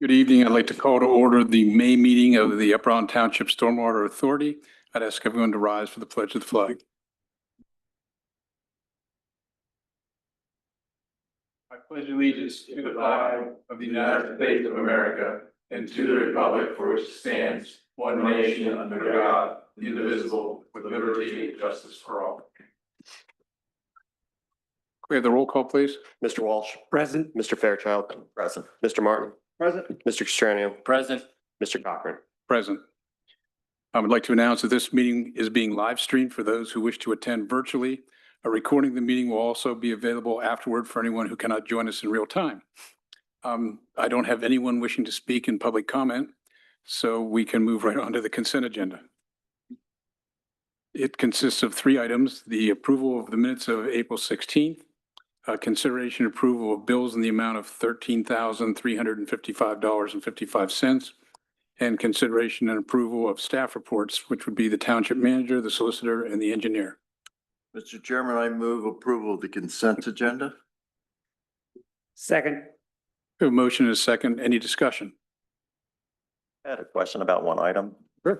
Good evening. I'd like to call to order the May meeting of the Upper Island Township Stormwater Authority. I'd ask everyone to rise for the pledge of the flag. I pledge allegiance to the flag of the United States of America and to the republic for which it stands, one nation under God, indivisible, with liberty and justice for all. We have the roll call, please. Mr. Walsh. Present. Mr. Fairchild. Present. Mr. Martin. Present. Mr. Castrano. Present. Mr. Cochran. Present. I would like to announce that this meeting is being live streamed for those who wish to attend virtually. A recording of the meeting will also be available afterward for anyone who cannot join us in real time. I don't have anyone wishing to speak in public comment, so we can move right on to the consent agenda. It consists of 3 items: the approval of the minutes of April 16th, consideration and approval of bills in the amount of $13,355.55, and consideration and approval of staff reports, which would be the township manager, the solicitor, and the engineer. Mr. Chairman, I move approval of the consent agenda. Second. We have a motion and a second. Any discussion? I had a question about one item. Sure.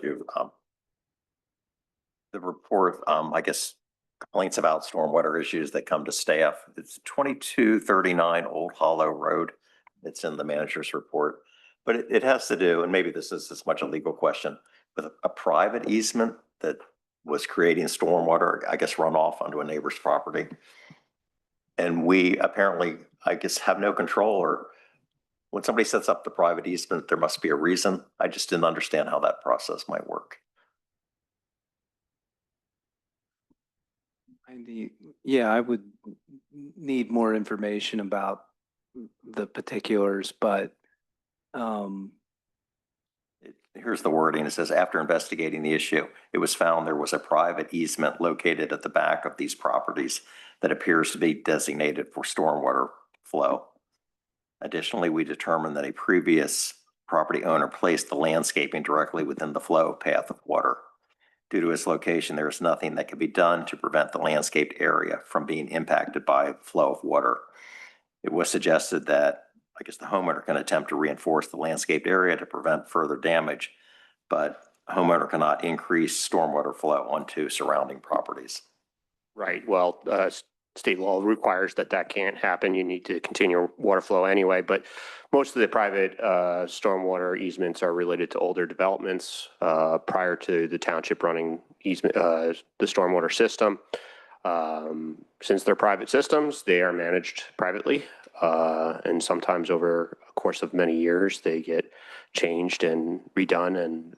The report, I guess, complaints about stormwater issues that come to staff. It's 2239 Old Hollow Road. It's in the manager's report, but it has to do, and maybe this is as much a legal question, with a private easement that was creating stormwater, I guess, runoff onto a neighbor's property. And we apparently, I guess, have no control, or when somebody sets up the private easement, there must be a reason. I just didn't understand how that process might work. I would need more information about the particulars, but Here's the wording. It says, after investigating the issue, it was found there was a private easement located at the back of these properties that appears to be designated for stormwater flow. Additionally, we determined that a previous property owner placed the landscaping directly within the flow path of water. Due to its location, there is nothing that can be done to prevent the landscaped area from being impacted by flow of water. It was suggested that, I guess, the homeowner can attempt to reinforce the landscaped area to prevent further damage, but a homeowner cannot increase stormwater flow onto surrounding properties. Right. Well, state law requires that can't happen. You need to continue water flow anyway, but most of the private stormwater easements are related to older developments prior to the township running easement, the stormwater system. Since they're private systems, they are managed privately. And sometimes over a course of many years, they get changed and redone. And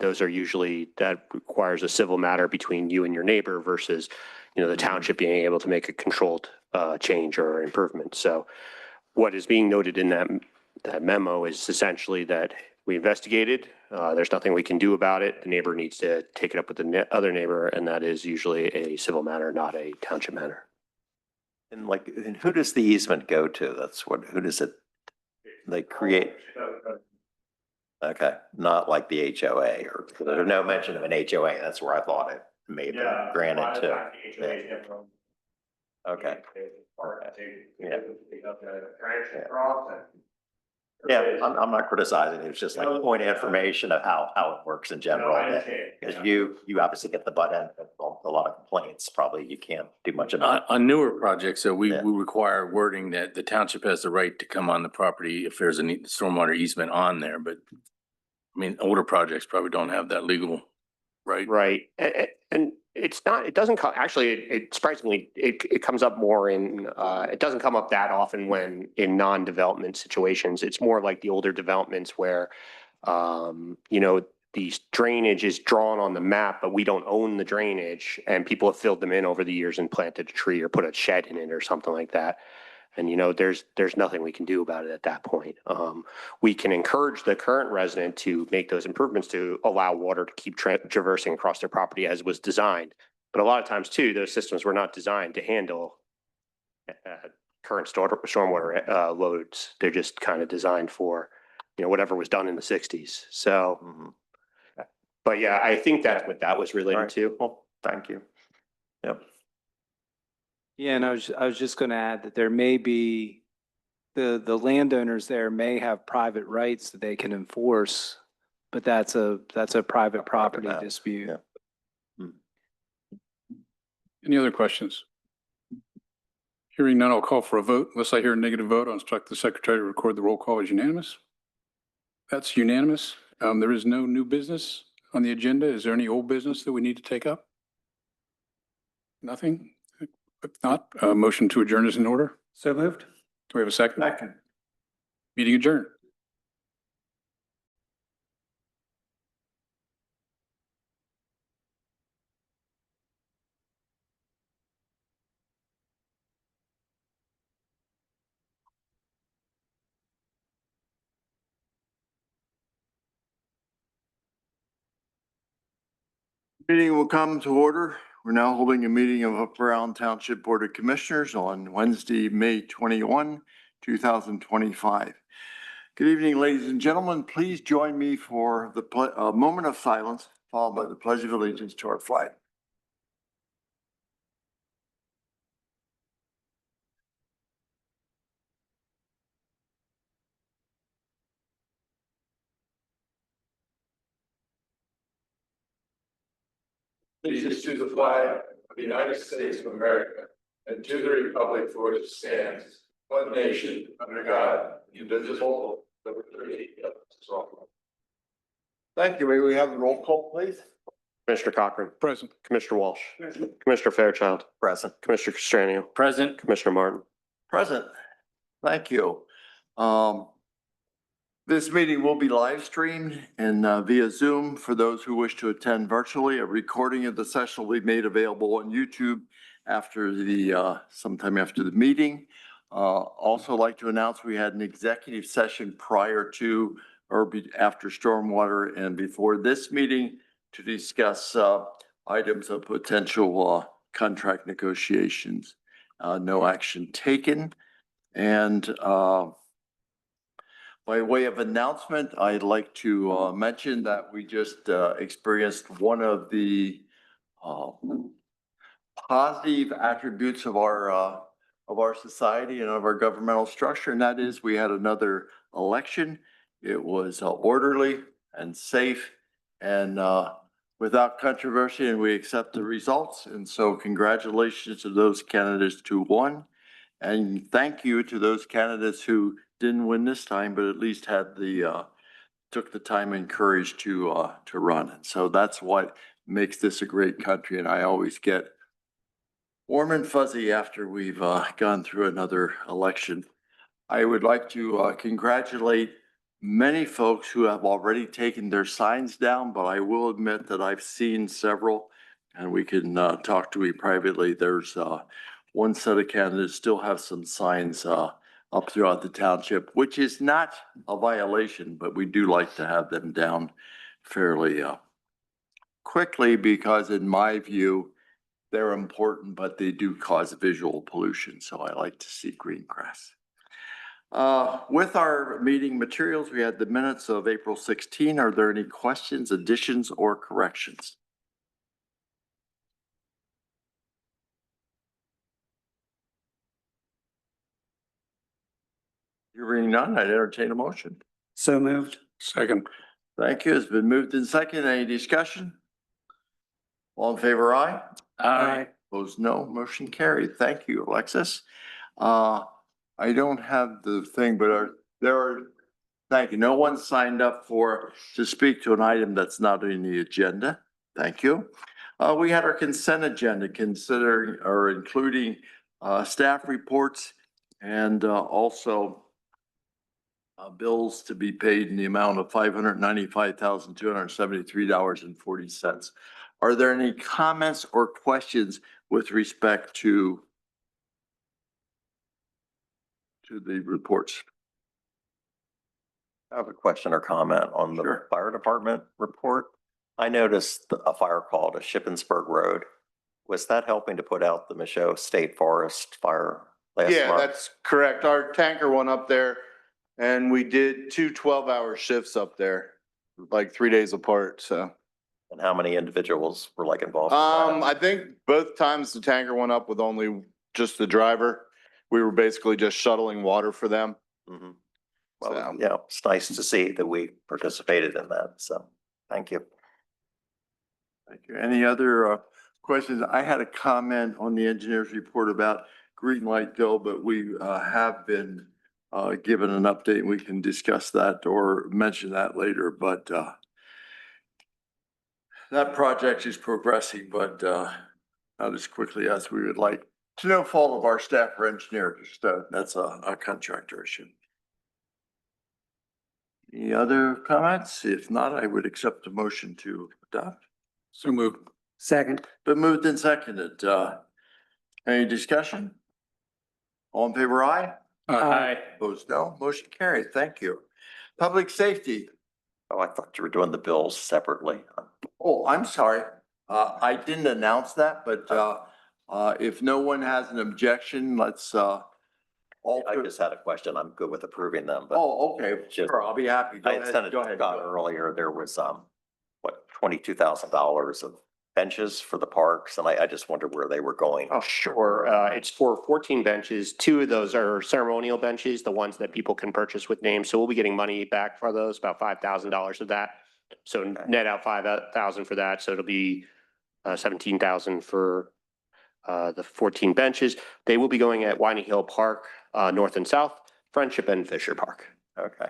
those are usually, that requires a civil matter between you and your neighbor versus, the township being able to make a controlled change or improvement. So what is being noted in that memo is essentially that we investigated. There's nothing we can do about it. The neighbor needs to take it up with the other neighbor, and that is usually a civil matter, not a township matter. And who does the easement go to? Who does it, they create? Okay, not like the HOA, or there's no mention of an HOA. That's where I thought it may have been granted to. Okay. Yeah, I'm not criticizing. It's just like point of information of how it works in general. Because you obviously get the butt end of a lot of complaints. Probably you can't do much about it. On newer projects, so we require wording that the township has the right to come on the property if there's a stormwater easement on there, but I mean, older projects probably don't have that legal right. Right. And it's not, it doesn't come, actually, it surprisingly, it comes up more in, it doesn't come up that often when in non-development situations. It's more like the older developments where, the drainage is drawn on the map, but we don't own the drainage, and people have filled them in over the years and planted a tree or put a shed in it or something like that. And, there's nothing we can do about it at that point. We can encourage the current resident to make those improvements to allow water to keep traversing across their property as was designed. But a lot of times too, those systems were not designed to handle current stormwater loads. They're just kind of designed for, whatever was done in the 60s. So, but yeah, I think that's what that was related to. Well, thank you. Yep. yeah, and I was just going to add that there may be the landowners there may have private rights that they can enforce, but that's a private property matter, dispute. yeah. Any other questions? Hearing none, I'll call for a vote. Unless I hear a negative vote, I'll instruct the secretary to record the roll call as unanimous. That's unanimous. There is no new business on the agenda. Is there any old business that we need to take up? Nothing? If not, motion to adjourn is in order. So moved. Do we have a second? Second. Meeting adjourned. Meeting will come to order. We're now holding a meeting of Upper Island Township Board of Commissioners on Wednesday, May 21, 2025. Good evening, ladies and gentlemen. Please join me for the moment of silence, followed by the Pledge of Allegiance to our flag. Allegiance to the flag of the United States of America and to the republic for which it stands, one nation, under God, indivisible, with liberty and justice for all. Thank you. May we have the roll call, please? Commissioner Cochran, Present. Commissioner Walsh, Commissioner Fairchild, Present. Commissioner Castranio, Present. Commissioner Martin. Present. Thank you. This meeting will be live streamed and via Zoom for those who wish to attend virtually. A recording of the session will be made available on YouTube after sometime after the meeting. Also like to announce we had an executive session prior to or after Stormwater and before this meeting to discuss items of potential contract negotiations. No action taken. And by way of announcement, I'd like to mention that we just experienced one of the positive attributes of our society and of our governmental structure, and that is we had another election. It was orderly and safe and without controversy, and we accept the results. And so congratulations to those candidates who won. And thank you to those candidates who didn't win this time, but at least had took the time and courage to run. And so that's what makes this a great country. And I always get warm and fuzzy after we've gone through another election. I would like to congratulate many folks who have already taken their signs down, but I will admit that I've seen several, and we can talk to me privately. There's one set of candidates still have some signs up throughout the township, which is not a violation, but we do like to have them down fairly quickly because in my view, they're important, but they do cause visual pollution. So I like to see green grass. With our meeting materials, we had the minutes of April 16. Are there any questions, additions, or corrections? Hearing none, I'd entertain a motion. So moved. Second. Thank you. It's been moved in second. Any discussion? All in favor, aye? Opposed, no. Motion carried. Thank you, Alexis. I don't have the thing, but thank you. No one signed up to speak to an item that's not in the agenda. Thank you. We had our consent agenda considering or including staff reports and also bills to be paid in the amount of $595,273.40. Are there any comments or questions with respect to the reports? I have a question or comment on the fire department report. I noticed a fire call to Shippensburg Road. Was that helping to put out the Michaud State Forest fire last month? Yeah, that's correct. Our tanker went up there and we did 2 12-hour shifts up there, like 3 days apart, so. And how many individuals were involved? In that? I think both times the tanker went up with only just the driver. We were basically just shuttling water for them. Mhm. So- Well, yeah, it's nice to see that we participated in that. So thank you. Thank you. Any other questions? I had a comment on the engineer's report about green light bill, but we have been given an update. We can discuss that or mention that later, but that project is progressing, but not as quickly as we would like. To no fault of our staff or engineer, just that's a contractor issue. Any other comments? If not, I would accept the motion to adopt. So moved. Second. Been moved and seconded. Any discussion? All in favor, aye? Opposed, no. Motion carried. Thank you. Public safety. Oh, I thought you were doing the bills separately. Oh, I'm sorry. I didn't announce that, but if no one has an objection, let's I alter. just had a question. I'm good with approving them, but Oh, okay, sure. I'll be happy. Go I had sent ahead. it Go to ahead. Scott Go ahead. earlier. There was, what, $22,000 of benches for the parks, and I just wondered where they were going. Oh, sure. It's for 14 benches. 2 of those are ceremonial benches, the ones that people can purchase with names. So we'll be getting money back for those, about $5,000 of that. So net out 5,000 for that. So it'll be 17,000 for the 14 benches. They will be going at Whining Hill Park, North and South, Friendship and Fisher Park. Okay.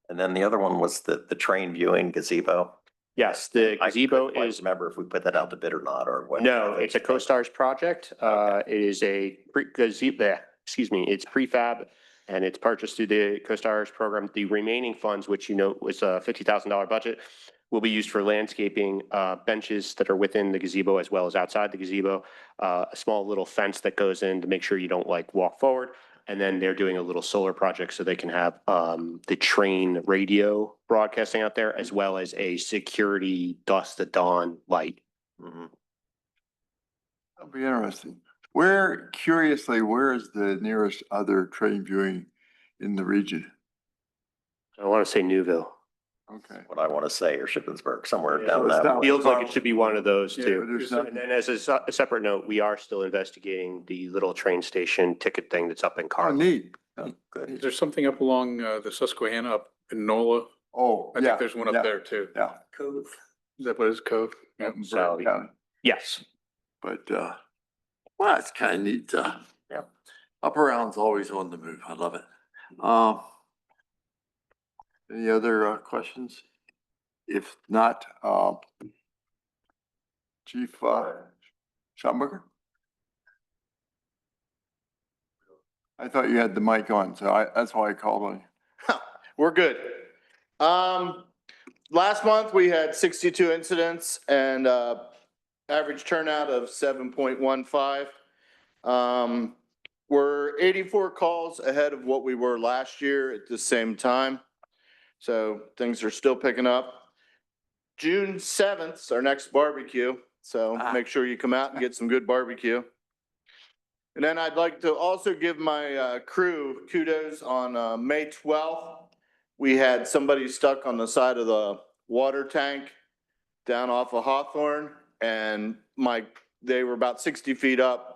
And then the other one was the train viewing gazebo. Yes, the I gazebo couldn't quite is, remember if we put that out to bid or not, or what. no, it's a CoStarz project. It is a gazebo, excuse me, it's prefab and it's purchased through the CoStarz program. The remaining funds, which you know was a $50,000 budget, will be used for landscaping, benches that are within the gazebo as well as outside the gazebo, a small little fence that goes in to make sure you don't like walk forward. And then they're doing a little solar project so they can have the train radio broadcasting out there as well as a security dusk to dawn light. Mhm. That'll be interesting. Curiously, where is the nearest other train viewing in the region? I want to say Newville. Okay. What I want to say, or Shippensburg, somewhere Yeah, down so it's that not- way. Feels like it should be one of those Yeah, two. There's not- And then as a separate note, we are still investigating the little train station ticket thing that's up in Oh, Carlisle. neat. Oh, good. Is there something up along the Susquehanna up in NOLA? Oh, I yeah. think there's one yeah, up there too. Yeah. Is that what it's Cove? Yeah. Up in So- Burton County. Yes. But, well, it's kind of neat. Yeah. Upper Island's always on the move. I love it. Any other questions? If not, Chief Schomburger? I thought you had the mic on, so that's why I called on you. We're good. Last month, we had 62 incidents and average turnout of 7.15. We're 84 calls ahead of what we were last year at the same time. So things are still picking up. June 7th is our next barbecue, so make sure you come out and get some good barbecue. And then I'd like to also give my crew kudos on May 12th. We had somebody stuck on the side of the water tank down off of Hawthorne, and they were about 60 feet up.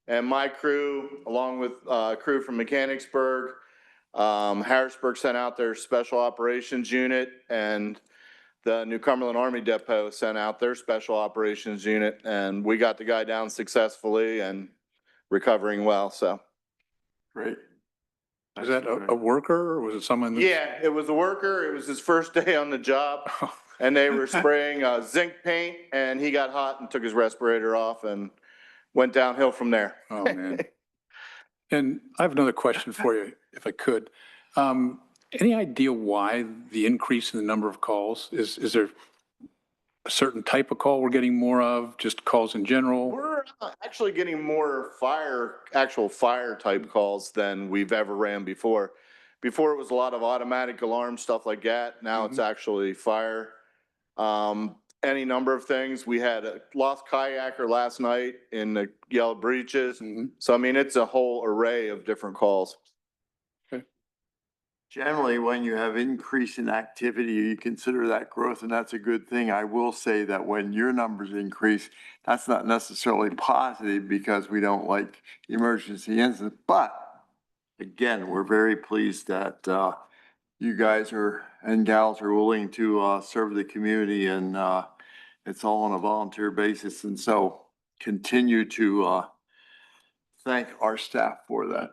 And my crew, along with crew from Mechanicsburg, Harrisburg sent out their special operations unit, and the New Cumberland Army Depot sent out their special operations unit, and we got the guy down successfully and recovering well, so. Great. Is that a worker or was it someone? that's- Yeah, it was a worker. It was his first day on the job, and they were spraying zinc paint, and he got hot and took his respirator off and went downhill from there. Oh, man. And I have another question for you, if I could. Any idea why the increase in the number of calls? Is there a certain type of call we're getting more of, just calls in general? We're actually getting more actual fire type calls than we've ever ran before. Before it was a lot of automatic alarm stuff like that. Now it's actually fire. Any number of things. We had a lost kayaker last night in the Yellow Breaches. Mhm. So I mean, it's a whole array of different calls. Generally, when you have increase in activity, you consider that growth, and that's a good thing. I will say that when your numbers increase, that's not necessarily positive because we don't like emergency incidents, but again, we're very pleased that you guys and gals are willing to serve the community, and it's all on a volunteer basis. And so continue to thank our staff for that.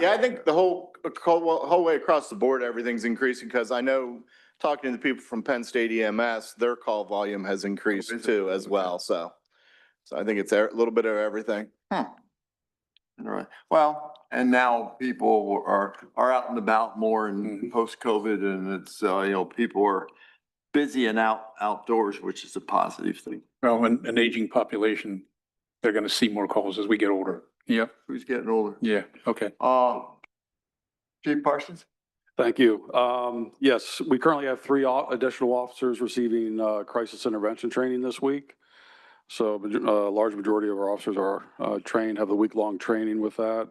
Yeah, I think the whole way across the board, everything's increasing because I know talking to the people from Penn State EMS, their call volume has increased too as well. So I think it's a little bit of everything. All right. Well, and now people are out and about more in post-COVID, and it's, people are busy and outdoors, which is a positive thing. Well, an aging population, they're going to see more calls as we get older. Yep. Who's getting older? Yeah. Okay. Chief Parsons? Thank you. Yes, we currently have 3 additional officers receiving crisis intervention training this week. So a large majority of our officers are trained, have the week-long training with that.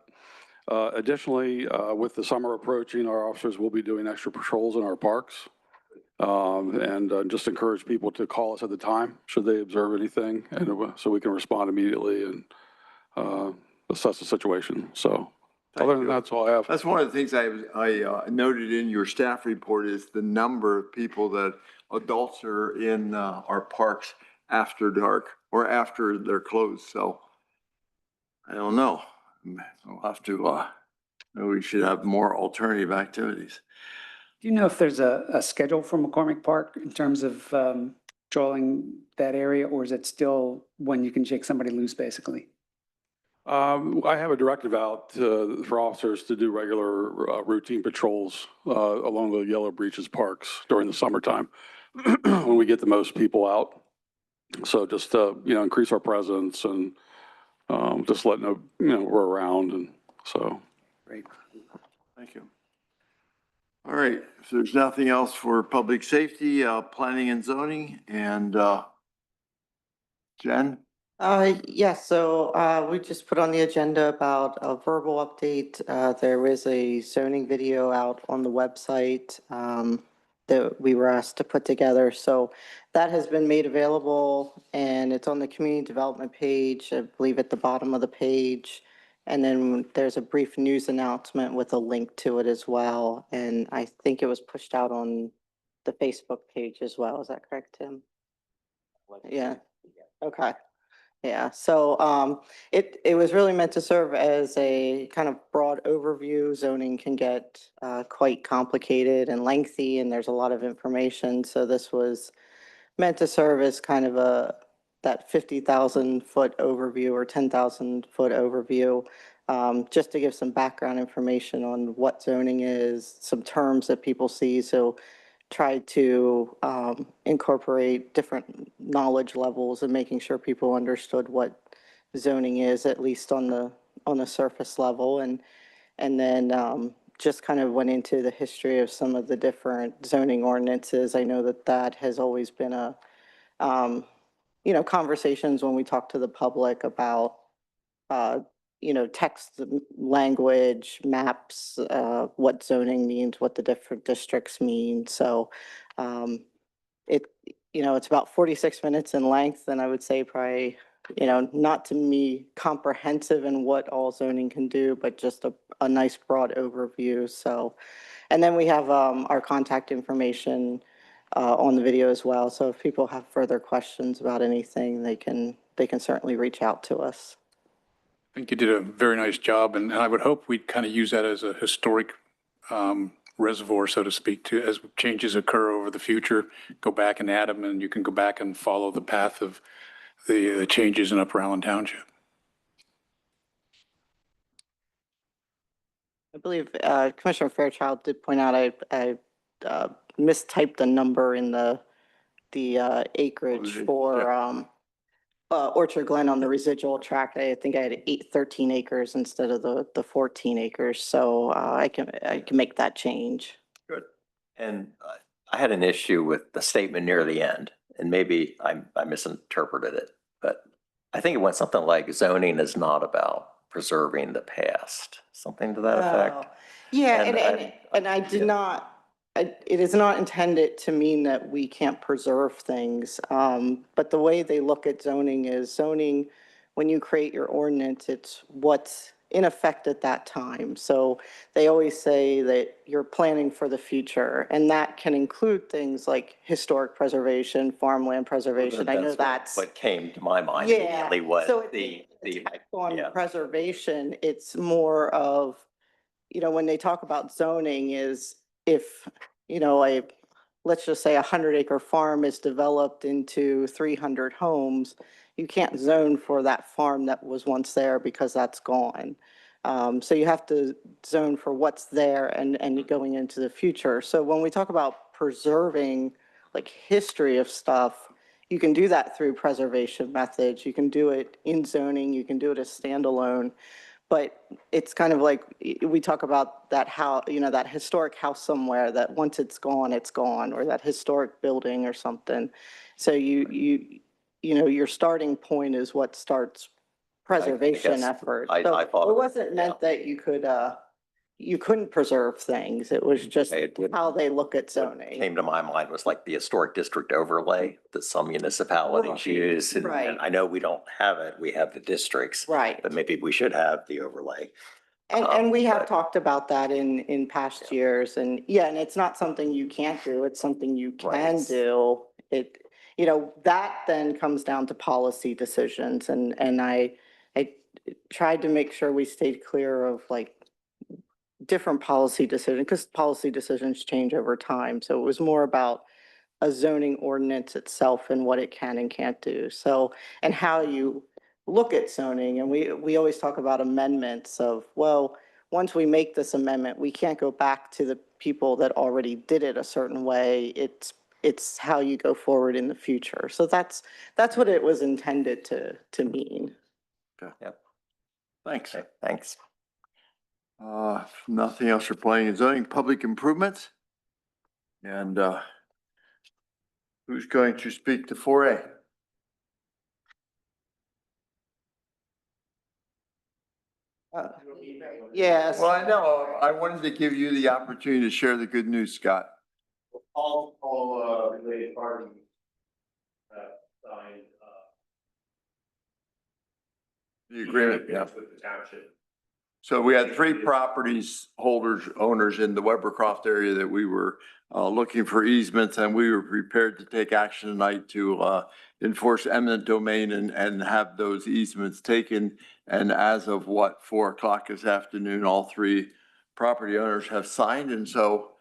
Additionally, with the summer approaching, our officers will be doing extra patrols in our parks. And just encourage people to call us at the time should they observe anything, and so we can respond immediately and assess the situation. So other than that, that's all I have. That's one of the things I noted in your staff report is the number of people that adults are in our parks after dark or after they're closed. So I don't know. We'll have to, we should have more alternative activities. Do you know if there's a schedule for McCormick Park in terms of patrolling that area, or is it still when you can shake somebody loose, basically? I have a directive out for officers to do regular routine patrols along the Yellow Breaches parks during the summertime when we get the most people out. So just increase our presence and just letting we're around, and so. Great. Thank you. All right, if there's nothing else for public safety, planning and zoning, and Jen? Yes, so we just put on the agenda about a verbal update. There is a zoning video out on the website that we were asked to put together. So that has been made available, and it's on the community development page, I believe at the bottom of the page. And then there's a brief news announcement with a link to it as well. And I think it was pushed out on the Facebook page as well. Is that correct, Tim? Yeah. Okay. Yeah, so it was really meant to serve as a kind of broad overview. Zoning can get quite complicated and lengthy, and there's a lot of information. So this was meant to serve as kind of that 50,000-foot overview or 10,000-foot overview, just to give some background information on what zoning is, some terms that people see. So try to incorporate different knowledge levels and making sure people understood what zoning is, at least on the surface level, and then just kind of went into the history of some of the different zoning ordinances. I know that has always been a conversations when we talk to the public about text, language, maps, what zoning means, what the different districts mean. So it's about 46 minutes in length, and I would say probably, not to me comprehensive in what all zoning can do, but just a nice broad overview. So, and then we have our contact information on the video as well. So if people have further questions about anything, they can certainly reach out to us. I think you did a very nice job, and I would hope we'd kind of use that as a historic reservoir, so to speak, to as changes occur over the future, go back and add them, and you can go back and follow the path of the changes in Upper Allen Township. I believe Commissioner Fairchild did point out I mistyped a number in the acreage for Orchard Glen on the residual tract. I think I had 13 acres instead of the 14 acres. So I can make that change. Good. And I had an issue with the statement near the end, and maybe I misinterpreted it, but I think it went something like zoning is not about preserving the past, something to that effect. Yeah, and I did not. It is not intended to mean that we can't preserve things, but the way they look at zoning is zoning, when you create your ordinance, it's what's in effect at that time. So they always say that you're planning for the future, and that can include things like historic preservation, farmland preservation. I know that's. What came to my mind Yeah, immediately was so the, on yeah. preservation, it's more of, when they talk about zoning is if, let's just say 100-acre farm is developed into 300 homes, you can't zone for that farm that was once there because that's gone. So you have to zone for what's there and going into the future. So when we talk about preserving like history of stuff, you can do that through preservation methods. You can do it in zoning. You can do it as standalone. But it's kind of like we talk about that house, that historic house somewhere that once it's gone, or that historic building or something. So your starting point is what starts preservation guess effort. I So thought, it wasn't meant that you couldn't preserve things. It was just how they look at what zoning. came to my mind was like the historic district overlay that some municipalities use. And Right. I know we don't have it. We have the districts. Right. But maybe we should have the overlay. And we have but- talked about that in past years, and and it's not something you can't do, it's something you can Right. do. That then comes down to policy decisions, and I tried to make sure we stayed clear of like different policy decisions, because policy decisions change over time. So it was more about a zoning ordinance itself and what it can and can't do. So, and how you look at zoning. And we always talk about amendments of, well, once we make this amendment, we can't go back to the people that already did it a certain way. It's how you go forward in the future. So that's what it was intended to mean. Yep. Thanks. Okay, thanks. Nothing else for planning and zoning, public improvements? And, who's going to speak to 4A? Yes. Well, I know, I wanted to give you the opportunity to share the good news, Scott. All related parties signed The agreement, yeah. with the township. So we had 3 properties owners in the Webercroft area that we were looking for easements, and we were prepared to take action tonight to enforce eminent domain and have those easements taken. And as of 4:00 this afternoon, all 3 property owners have signed. And so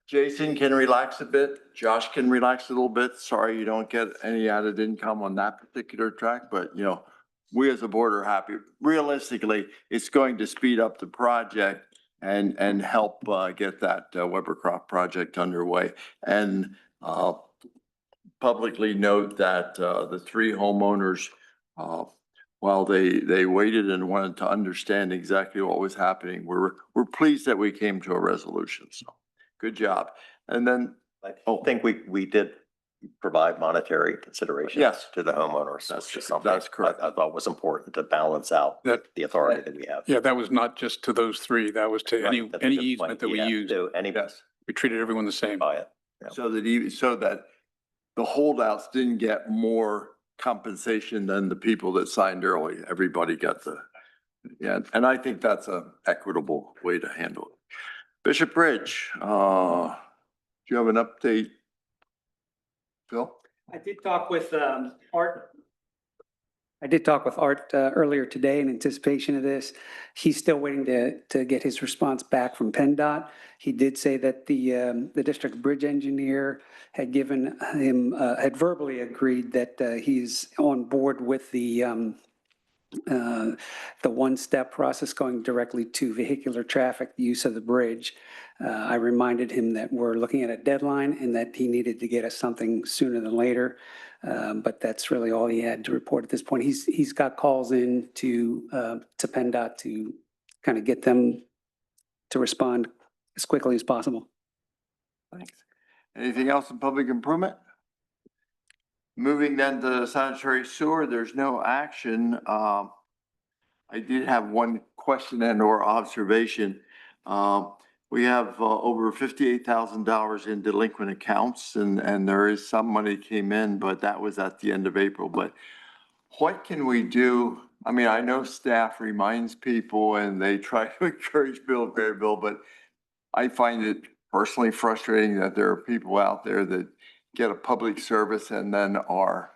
Jason can relax a bit. Josh can relax a little bit. Sorry you don't get any added income on that particular track, but we as a board are happy. Realistically, it's going to speed up the project and help get that Webercroft project underway. And publicly note that the 3 homeowners, while they waited and wanted to understand exactly what was happening, we're pleased that we came to a resolution. So good job. And then, I think we did provide monetary consideration Yes. to the homeowners. That's- which is something that's correct. I thought was important to balance out the authority that we have. Yeah, that was not just to those 3. That was to Right, that's a any good point. easement that we Yeah, used. to any yes. We treated everyone the same. buy it. So that the holdouts didn't get more compensation than the people that signed early. Everybody got and I think that's an equitable way to handle it. Bishop Bridge, do you have an update? Phil? I did talk with Art. I did talk with Art earlier today in anticipation of this. He's still waiting to get his response back from PennDOT. He did say that the district bridge engineer had given him, had verbally agreed that he's on board with the one-step process going directly to vehicular traffic use of the bridge. I reminded him that we're looking at a deadline and that he needed to get us something sooner than later. But that's really all he had to report at this point. He's got calls in to PennDOT to kind of get them to respond as quickly as possible. Thanks. Anything else in public improvement? Moving then to sanitary sewer, there's no action. I did have one question and or observation. We have over $58,000 in delinquent accounts, and there is some money came in, but that was at the end of April. But what can we do I mean, I know staff reminds people and they try to encourage bill, pay bill, but I find it personally frustrating that there are people out there that get a public service and then are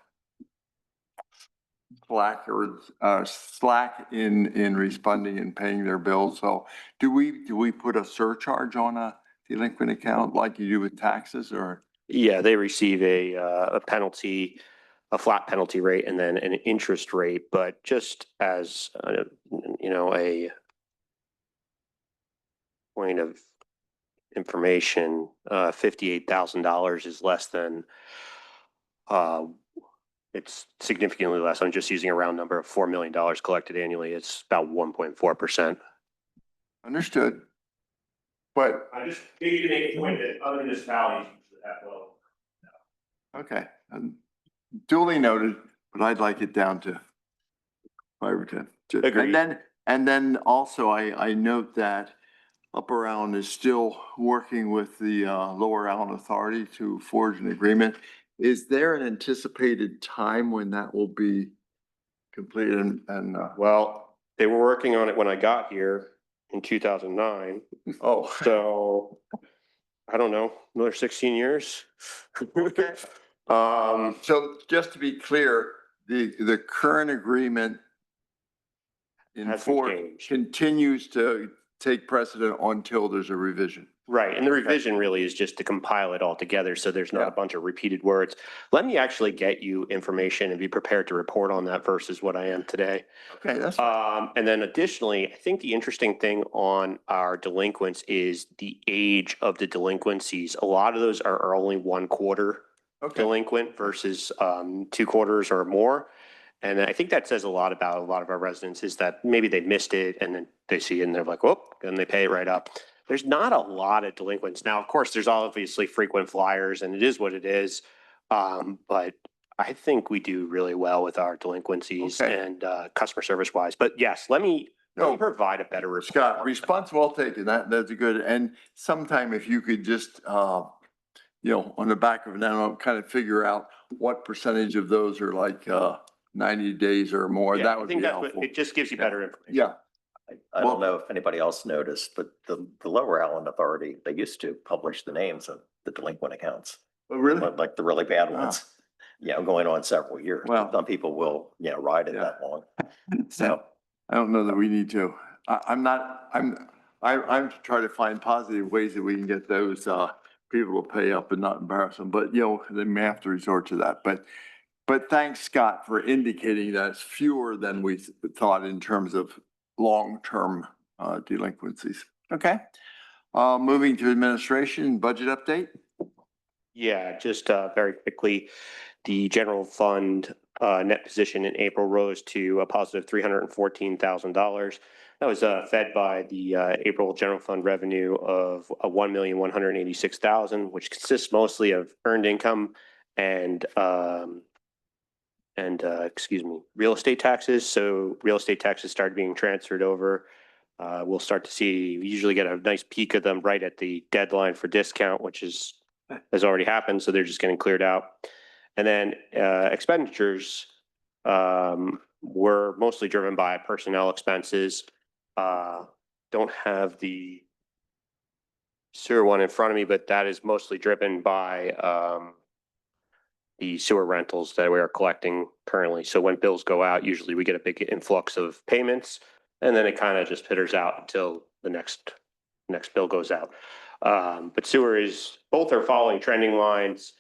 slack in responding and paying their bills. So do we put a surcharge on a delinquent account like you do with taxes or? Yeah, they receive a penalty, a flat penalty rate and then an interest rate, but just as, a point of information, $58,000 is less than, it's significantly less. I'm just using a round number of $4 million collected annually. It's about 1.4%. Understood. But, I just need to make a point that other municipalities usually have low. okay, duly noted, but I'd like it down to 5 or 10. Agreed. And then also I note that Upper Allen is still working with the Lower Allen Authority to forge an agreement. Is there an anticipated time when that will be completed and Well, they were working on it when I got here in 2009. oh, So I don't know, another 16 years. okay. So just to be clear, the current agreement in Hasn't force changed. continues to take precedent until there's a revision. Right, and the revision really is just to compile it all together, so there's not Yeah. a bunch of repeated words. Let me actually get you information and be prepared to report on that versus what I am today. Okay, that's fine. And then additionally, I think the interesting thing on our delinquents is the age of the delinquencies. A lot of those are only 1 quarter Okay. delinquent versus 2 quarters or more. And I think that says a lot about a lot of our residents is that maybe they missed it and then they see it and they're like, whoop, and they pay it right up. There's not a lot of delinquents. Now, of course, there's obviously frequent flyers and it is what it is. But I think we do really well with our delinquencies Okay. and customer service wise. But yes, let me provide a better report. Scott, response well taken. That's a good, and sometime if you could just, on the back of an envelope, kind of figure out what percentage of those are like 90 days or more, Yeah, that I would think be that's what, helpful. it just gives you better information. Yeah, I Well- don't know if anybody else noticed, but the Lower Allen Authority, they used to publish the names of the delinquent accounts, oh, really? like the really bad Ah. ones, going on several years. Well- Some people will, ride it Yeah. that long. So, I don't know that we need to. I'm trying to find positive ways that we can get those people to pay up and not embarrass them, but they may have to resort to that. But thanks, Scott, for indicating that it's fewer than we thought in terms of long-term delinquencies. Okay. Moving to administration, budget update. Yeah, just very quickly, the general fund net position in April rose to a positive $314,000. That was fed by the April general fund revenue of $1,186,000, which consists mostly of earned income and real estate taxes. So real estate taxes started being transferred over. We'll start to see, we usually get a nice peak of them right at the deadline for discount, which has already happened. So they're just getting cleared out. And then expenditures were mostly driven by personnel expenses. Don't have the sewer one in front of me, but that is mostly driven by the sewer rentals that we are collecting currently. So when bills go out, usually we get a big influx of payments and then it kind of just pitters out until the next bill goes out. But both are following trending lines.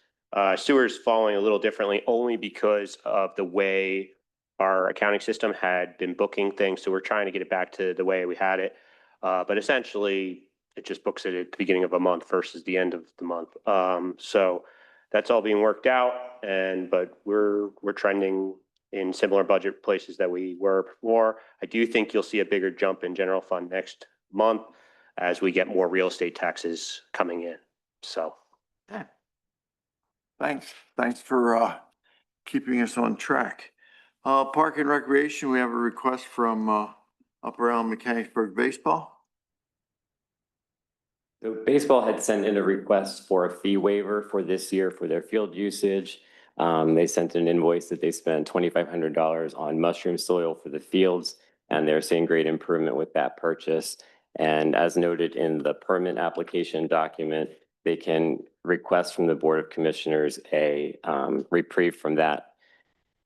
Sewer is following a little differently only because of the way our accounting system had been booking things. So we're trying to get it back to the way we had it. But essentially it just books it at the beginning of a month versus the end of the month. So that's all being worked out but we're trending in similar budget places that we were before. I do think you'll see a bigger jump in general fund next month as we get more real estate taxes coming in. So. Thanks for keeping us on track. Park and Recreation, we have a request from Upper Allen Mechanicsburg Baseball. So baseball had sent in a request for a fee waiver for this year for their field usage. They sent an invoice that they spent $2,500 on mushroom soil for the fields, and they're seeing great improvement with that purchase. And as noted in the permit application document, they can request from the Board of Commissioners a reprieve from that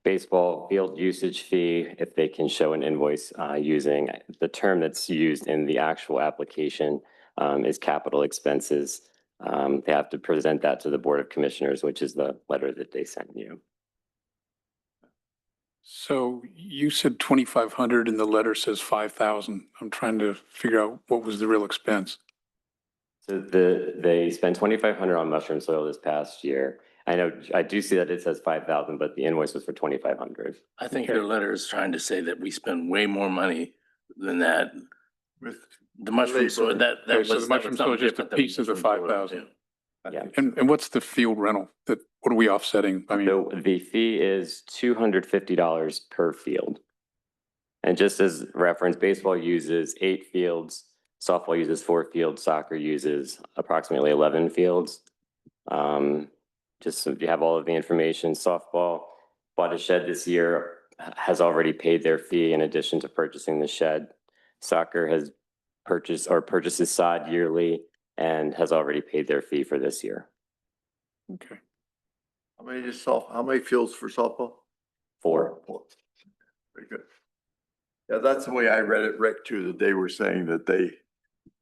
baseball field usage fee if they can show an invoice using the term that's used in the actual application is capital expenses. They have to present that to the Board of Commissioners, which is the letter that they sent you. So you said 2,500 and the letter says 5,000. I'm trying to figure out what was the real expense. So they spent $2,500 on mushroom soil this past year. I know, I do see that it says 5,000, but the invoice was for 2,500. I think your letter is trying to say that we spend way more money than that. With The mushroom soil, that Okay, so was. the mushroom soil is just a piece of the 5,000. Yeah. And what's the field rental? What are we offsetting? I mean, So the fee is $250 per field. And just as reference, baseball uses 8 fields, softball uses 4 fields, soccer uses approximately 11 fields. Just so you have all of the information, softball bought a shed this year, has already paid their fee in addition to purchasing the shed. Soccer has purchased or purchases sod yearly and has already paid their fee for this year. okay. how many fields for softball? 4. Very good. Yeah, that's the way I read it, Rick, too, that they were saying that they,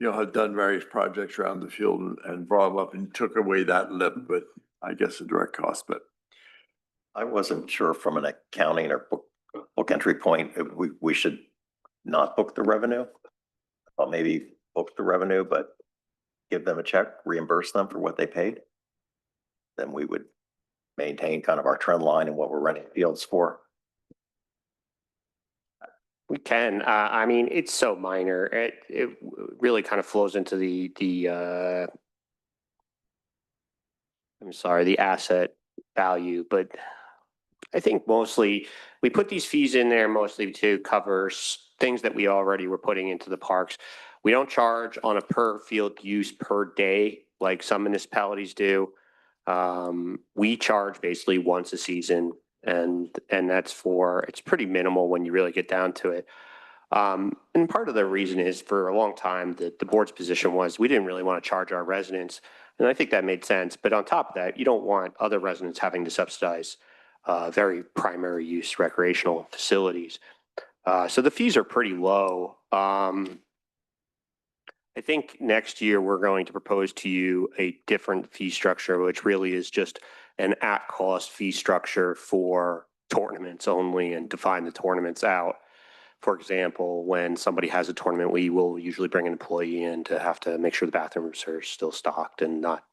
had done various projects around the field and brought them up and took away that lip, but I guess the direct cost, but. I wasn't sure from an accounting or book entry point, if we should not book the revenue. Well, maybe book the revenue, but give them a check, reimburse them for what they paid. Then we would maintain kind of our trend line and what we're renting fields for. We can. I mean, it's so minor. It really kind of flows into the asset value. But I think mostly we put these fees in there mostly to cover things that we already were putting into the parks. We don't charge on a per field use per day like some municipalities do. We charge basically once a season. And that's it's pretty minimal when you really get down to it. And part of the reason is for a long time that the board's position was we didn't really want to charge our residents. And I think that made sense. But on top of that, you don't want other residents having to subsidize very primary use recreational facilities. So the fees are pretty low. I think next year we're going to propose to you a different fee structure, which really is just an at-cost fee structure for tournaments only and define the tournaments out. For example, when somebody has a tournament, we will usually bring an employee in to have to make sure the bathrooms are still stocked and not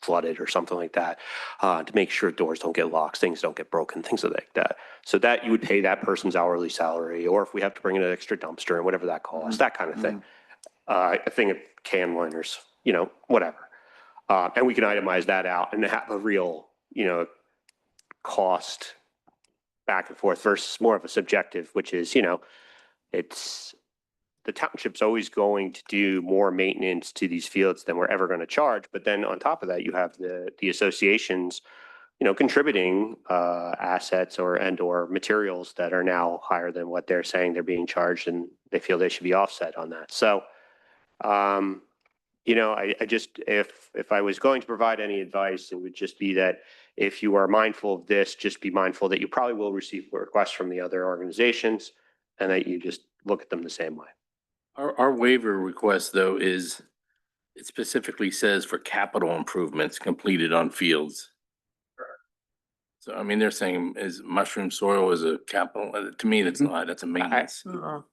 flooded or something like that, to make sure doors don't get locked, things don't get broken, things like that. So that you would pay that person's hourly salary, or if we have to bring in an extra dumpster and whatever that costs, that kind of thing. A thing of can liners, whatever. And we can itemize that out and have a real, cost back and forth versus more of a subjective, which is, it's the township's always going to do more maintenance to these fields than we're ever going to charge. But then on top of that, you have the associations, contributing assets or materials that are now higher than what they're saying they're being charged, and they feel they should be offset on that. So, I just, if I was going to provide any advice, it would just be that if you are mindful of this, just be mindful that you probably will receive requests from the other organizations and that you just look at them the same way. Our waiver request, though, it specifically says for capital improvements completed on fields. So, I mean, they're saying is mushroom soil is a capital, to me, that's not, that's a maintenance.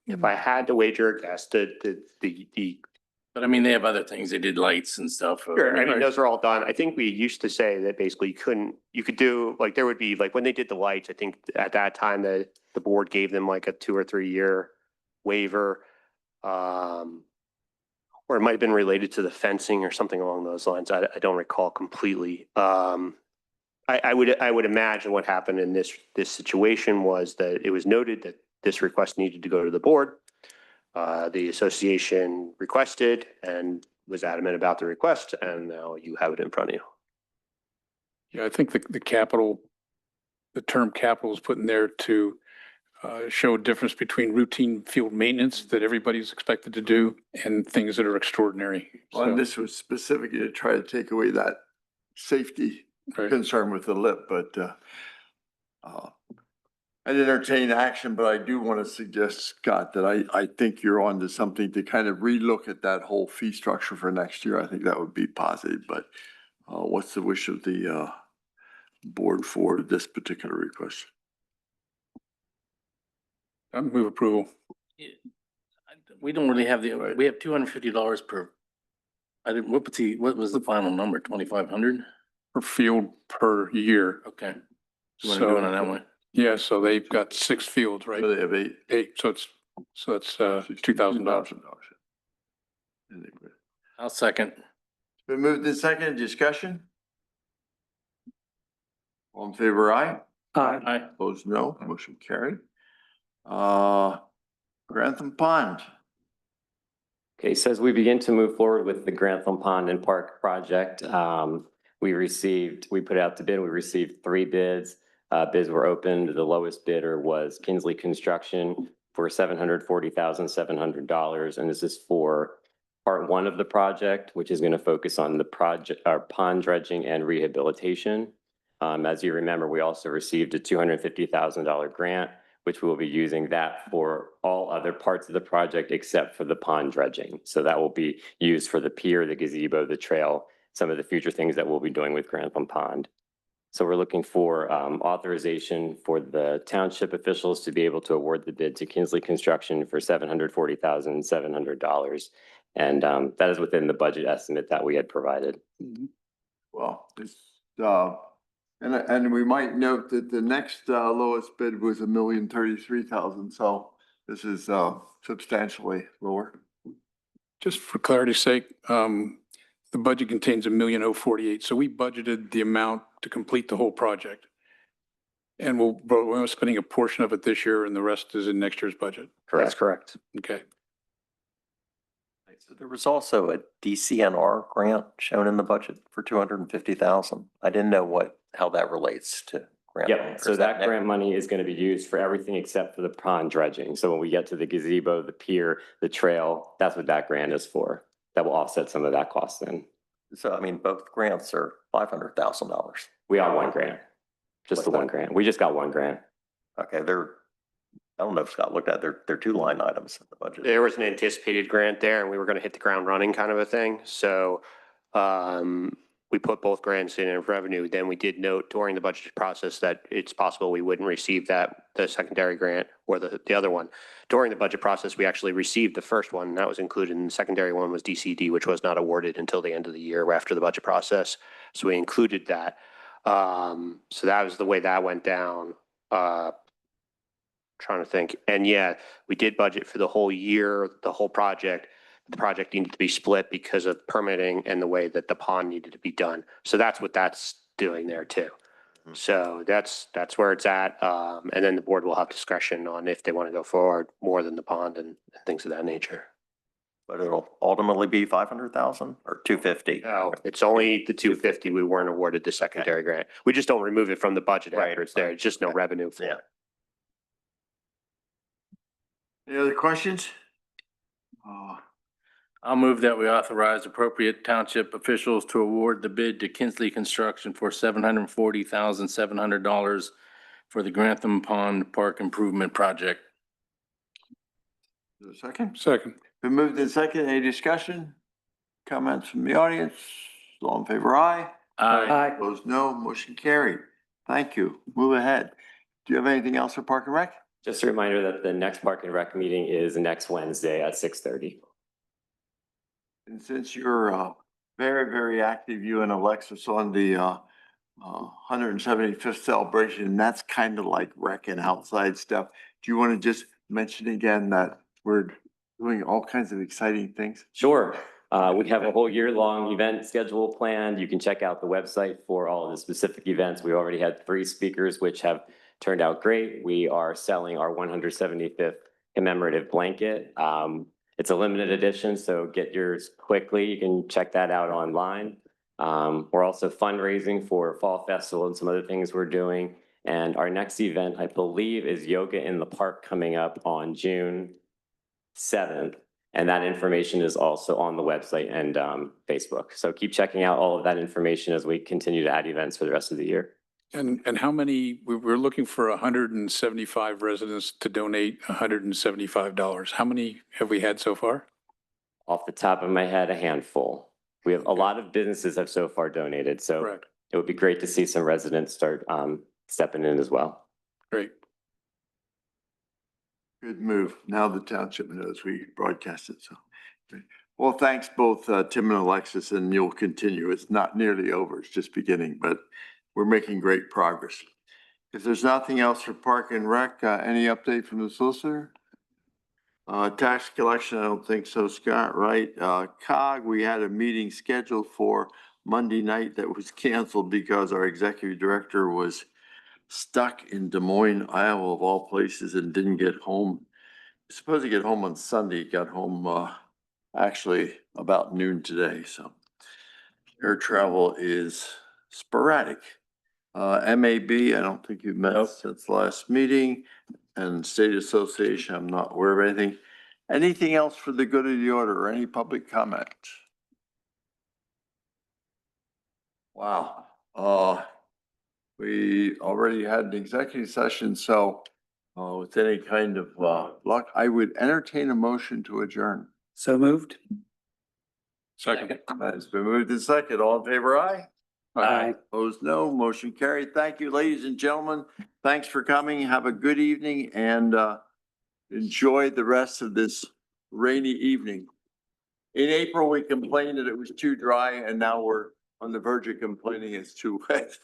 If I had to wager a guess, But I mean, they have other things. They did lights and stuff. sure, I mean, those are all done. I think we used to say that basically you could do, like, there would be, like, when they did the lights, I think at that time the board gave them like a 2 or 3 year waiver. Or it might have been related to the fencing or something along those lines. I don't recall completely. I would imagine what happened in this situation was that it was noted that this request needed to go to the board. The association requested and was adamant about the request, and now you have it in front of you. Yeah, I think the capital the term capital is put in there to show a difference between routine field maintenance that everybody's expected to do and things that are extraordinary. Well, and So, this was specifically to try to take away that safety right. concern with the lip, but I'd entertain action, but I do want to suggest, Scott, that I think you're on to something to kind of relook at that whole fee structure for next year. I think that would be positive, but what's the wish of the board for this particular request? I move approval. We don't really have we have $250 per, what was the final number? 2,500? Per field per year. Okay. You want to do it on that one? Yeah, so they've got 6 fields, right? They have 8. 8, so it's $2,000. I'll second. Been moved in second, discussion? All in favor, aye? Aye. Opposed, no. Motion carried. Grantham Pond. Okay, so as we begin to move forward with the Grantham Pond and Park project, we put out to bid, we received 3 bids. Bids were opened. The lowest bidder was Kinsley Construction for $740,700. And this is for part 1 of the project, which is going to focus on the pond dredging and rehabilitation. As you remember, we also received a $250,000 grant, which we will be using that for all other parts of the project except for the pond dredging. So that will be used for the pier, the gazebo, the trail, some of the future things that we'll be doing with Grantham Pond. So we're looking for authorization for the township officials to be able to award the bid to Kinsley Construction for $740,700. And that is within the budget estimate that we had provided. Well, it's, and we might note that the next lowest bid was $1,033,000. So this is substantially lower. Just for clarity's sake, the budget contains $1,048,000. So we budgeted the amount to complete the whole project. And we're spending a portion of it this year and the rest is in next year's budget. That's correct. Okay. So there was also a DCNR grant shown in the budget for 250,000. I didn't know how that relates to grant. Yep, so that grant money is going to be used for everything except for the pond dredging. So when we get to the gazebo, the pier, the trail, that's what that grant is for. That will offset some of that cost then. So, I mean, both grants are $500,000. We have 1 grant, just the 1 grant. We just got 1 grant. Okay, I don't know if Scott looked at, they're 2 line items in the budget. There was an anticipated grant there and we were going to hit the ground running kind of a thing. So we put both grants in revenue. Then we did note during the budget process that it's possible we wouldn't receive the secondary grant or the other one. During the budget process, we actually received the first one and that was included, and the secondary one was DCD, which was not awarded until the end of the year after the budget process. So we included that. So that was the way that went down. Trying to think. And yeah, we did budget for the whole year, the whole project. The project needed to be split because of permitting and the way that the pond needed to be done. So that's what that's doing there too. So that's where it's at. And then the board will have discretion on if they want to go forward more than the pond and things of that nature. But it'll ultimately be 500,000 or 250? No, it's only the 250. We weren't awarded the secondary grant. We just don't remove it from the budget after it's there. It's just no revenue for it. Any other questions? I'll move that we authorize appropriate township officials to award the bid to Kinsley Construction for $740,700 for the Grantham Pond Park Improvement Project. Is there a second? Second. Been moved in second. Any discussion? Comments from the audience? All in favor, aye? Aye. Opposed, no. Motion carried. Thank you. Move ahead. Do you have anything else for Park and Rec? Just a reminder that the next Park and Rec meeting is next Wednesday at 6:30. And since you're very, very active, you and Alexis, on the 175th celebration, that's kind of like rec and outside stuff. Do you want to just mention again that we're doing all kinds of exciting things? Sure. We have a whole year-long event schedule planned. You can check out the website for all of the specific events. We already had 3 speakers, which have turned out great. We are selling our 175th commemorative blanket. It's a limited edition, so get yours quickly. You can check that out online. We're also fundraising for Fall Festival and some other things we're doing. And our next event, I believe, is Yoga in the Park coming up on June 7th. And that information is also on the website and Facebook. So keep checking out all of that information as we continue to add events for the rest of the year. And how many, we're looking for 175 residents to donate $175. How many have we had so far? Off the top of my head, a handful. We have a lot of businesses have so far donated, so Correct. it would be great to see some residents start stepping in as well. Great. Good move. Now the township knows we broadcast it, so. Well, thanks both Tim and Alexis, and you'll continue. It's not nearly over, it's just beginning, but we're making great progress. If there's nothing else for Park and Rec, any update from the solicitor? Tax collection, I don't think so, Scott, right? COG, we had a meeting scheduled for Monday night that was canceled because our executive director was stuck in Des Moines, Iowa, of all places, and didn't get home. He was supposed to get home on Sunday, got home actually about noon today, so air travel is sporadic. MAB, I don't think you've met since last meeting, and State Association, I'm not aware of anything. Anything else for the good of the order or any public comment? Wow, we already had an executive session, so with any kind of luck, I would entertain a motion to adjourn. So moved? Second. It's been moved to second. All in favor, aye? Aye. Opposed, no. Motion carried. Thank you, ladies and gentlemen. Thanks for coming. Have a good evening and enjoy the rest of this rainy evening. In April, we complained that it was too dry, and now we're on the verge of complaining it's too wet.